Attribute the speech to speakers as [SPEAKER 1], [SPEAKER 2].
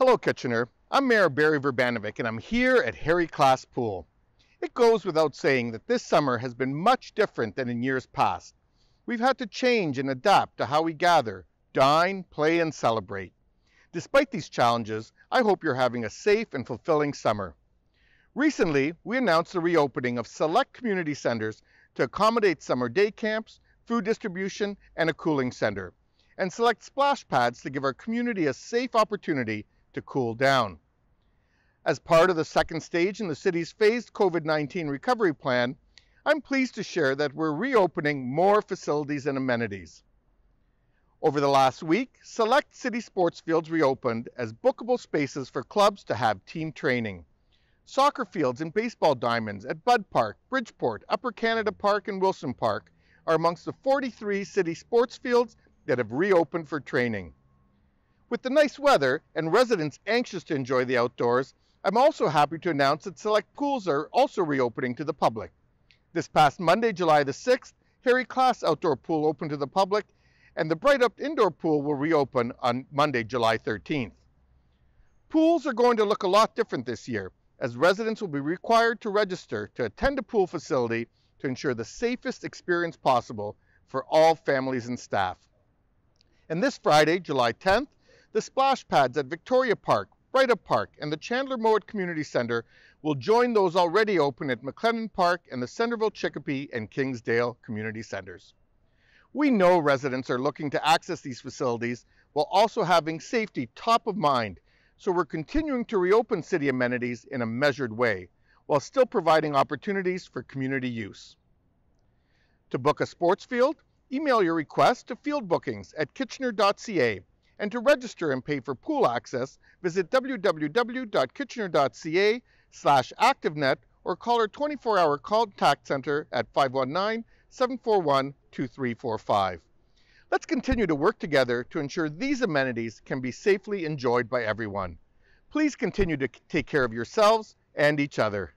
[SPEAKER 1] Hello Kitchener, I'm Mayor Barry Verbanovic and I'm here at Harry Class Pool. It goes without saying that this summer has been much different than in years past. We've had to change and adapt to how we gather, dine, play and celebrate. Despite these challenges, I hope you're having a safe and fulfilling summer. Recently, we announced the reopening of select community centers to accommodate summer day camps, food distribution and a cooling center, and select splash pads to give our community a safe opportunity to cool down. As part of the second stage in the city's phased COVID-19 recovery plan, I'm pleased to share that we're reopening more facilities and amenities. Over the last week, select city sports fields reopened as bookable spaces for clubs to have team training. Soccer fields and baseball diamonds at Bud Park, Bridgeport, Upper Canada Park and Wilson Park are amongst the 43 city sports fields that have reopened for training. With the nice weather and residents anxious to enjoy the outdoors, I'm also happy to announce that select pools are also reopening to the public. This past Monday, July the 6th, Harry Class Outdoor Pool opened to the public, and the Breithaupt Indoor Pool will reopen on Monday, July 13th. Pools are going to look a lot different this year, as residents will be required to register to attend a pool facility to ensure the safest experience possible for all families and staff. And this Friday, July 10th, the splash pads at Victoria Park, Breithaupt Park, and the Chandler Mowat Community Centre will join those already open at McLennan Park and the Centreville-Chicopee and Kingsdale Community Centres. We know residents are looking to access these facilities while also having safety top of mind, so we're continuing to reopen city amenities in a measured way, while still providing opportunities for community use. To book a sports field, email your request to fieldbookings@kitchener.ca, and to register and pay for pool access, visit www.kitchener.ca/ActiveNet or call our 24-hour contact center at 519-741-2345. Let's continue to work together to ensure these amenities can be safely enjoyed by everyone. Please continue to take care of yourselves and each other.